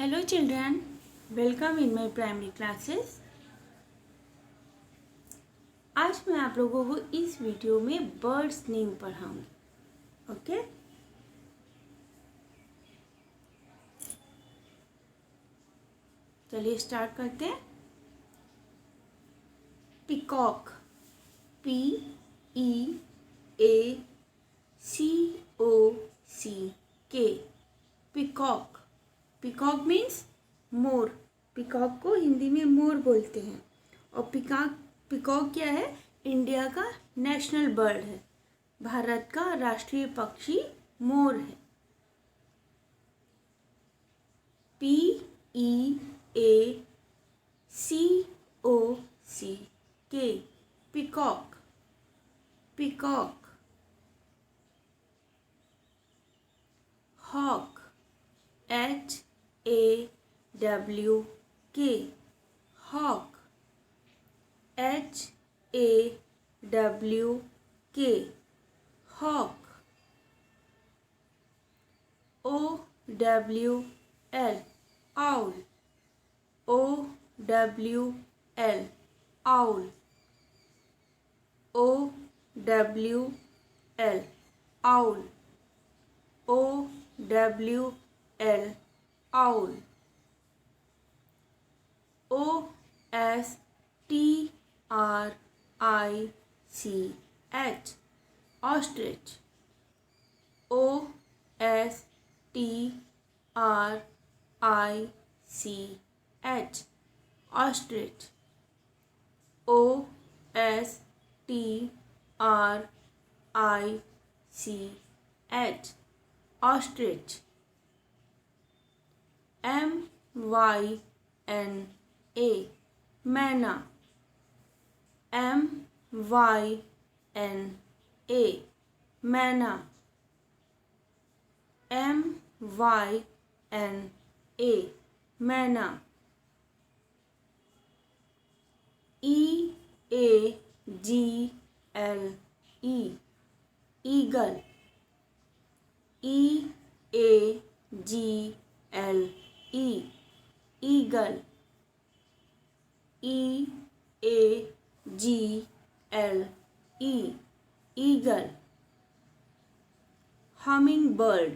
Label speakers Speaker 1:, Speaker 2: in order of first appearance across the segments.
Speaker 1: Hello children, welcome in my primary classes. आज मैं आप लोगों को इस वीडियो में बर्ड्स नेम पढ़ाऊंगी. ओके, चलिए स्टार्ट करते हैं. Peacock, P-E-A-C-O-C-K, peacock. Peacock means more. Peacock को हिंदी में मोर बोलते हैं. और पिकॉक क्या है? इंडिया का नेशनल बर्ड है. भारत का राष्ट्रीय पक्षी मोर है. P-E-A-C-O-C-K, peacock. Peacock. Hawk, H-A-W-K, hawk. H-A-W-K, hawk. O-W-L, owl. O-W-L, owl. O-W-L, owl. O-W-L, owl. O-S-T-R-I-C-H, ostrich. O-S-T-R-I-C-H, ostrich. O-S-T-R-I-C-H, ostrich. M-Y-N-A, मैना. M-Y-N-A, मैना. M-Y-N-A, मैना. E-A-G-L-E, eagle. E-A-G-L-E, eagle. E-A-G-L-E, eagle. Hummingbird,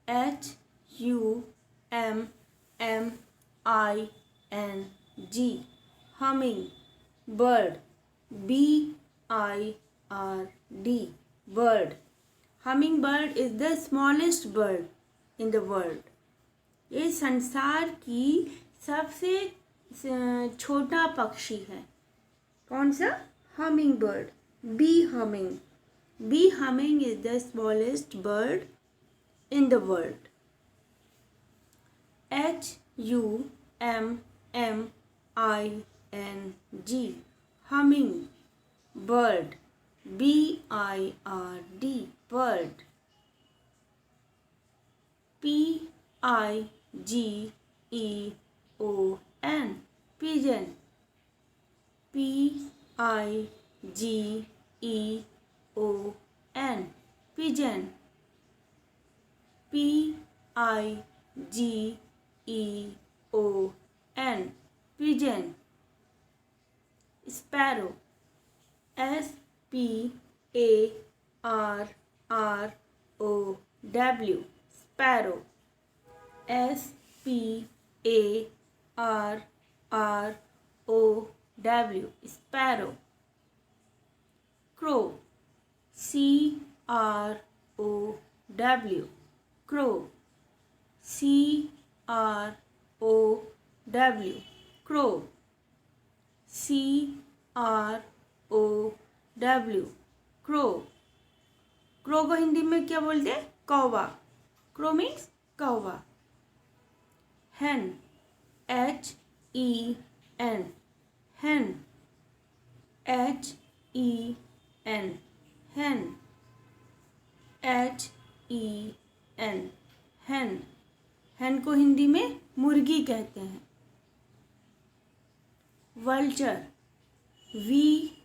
Speaker 1: H-U-M-M-I-N-G, humming. Bird, B-I-R-D, bird. Hummingbird is the smallest bird in the world. ये संसार की सबसे छोटा पक्षी है. कौन सा? Hummingbird. Bee humming. Bee humming is the smallest bird in the world. H-U-M-M-I-N-G, humming. Bird, B-I-R-D, bird. P-I-G-E-O-N, pigeon. P-I-G-E-O-N, pigeon. P-I-G-E-O-N, pigeon. Sparrow, S-P-A-R-R-O-W, sparrow. S-P-A-R-R-O-W, sparrow. Crow, C-R-O-W, crow. C-R-O-W, crow. C-R-O-W, crow. crow को हिंदी में क्या बोलते हैं? कौवा. crow means कौवा. hen, H-E-N, hen. H-E-N, hen. H-E-N, hen. hen को हिंदी में मुर्गी कहते हैं. vulture, V-U-L-T-U-R-E,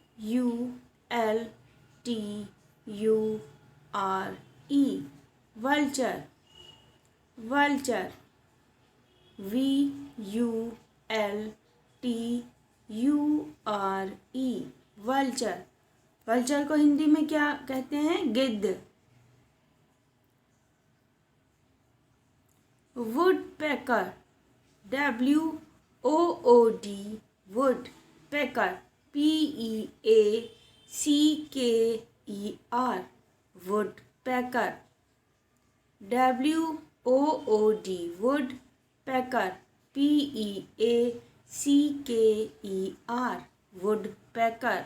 Speaker 1: vulture. vulture. vulture. Vulture. Vulture को हिंदी में क्या कहते हैं? गिद्ध. Woodpecker. WOOD. Would. Picker. PEACKER. woodpecker. WOOD. woodpecker. PEACKER. woodpecker.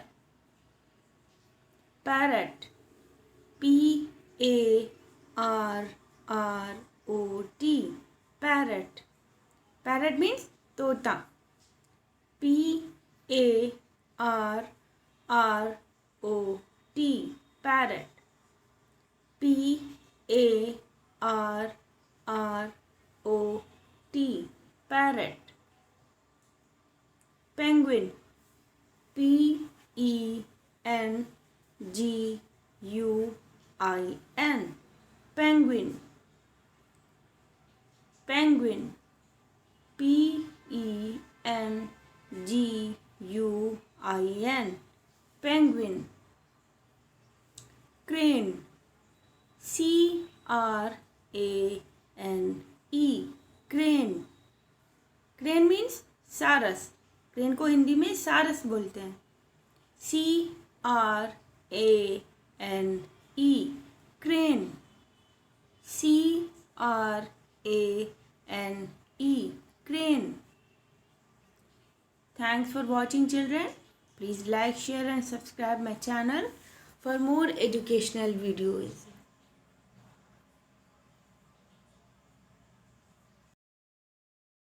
Speaker 1: Parrot. PARROT. parrot. Parrot means तोता. PARROT. parrot. PARROT. parrot. Penguin. PENGUIN. penguin. Penguin. PENGUIN. penguin. Crane. CRANE. crane. crane means सारस. Crane को हिंदी में सारस बोलते हैं. CRANE. crane. CRANE. crane. Thanks for watching, children. Please like, share and subscribe my channel for more educational videos.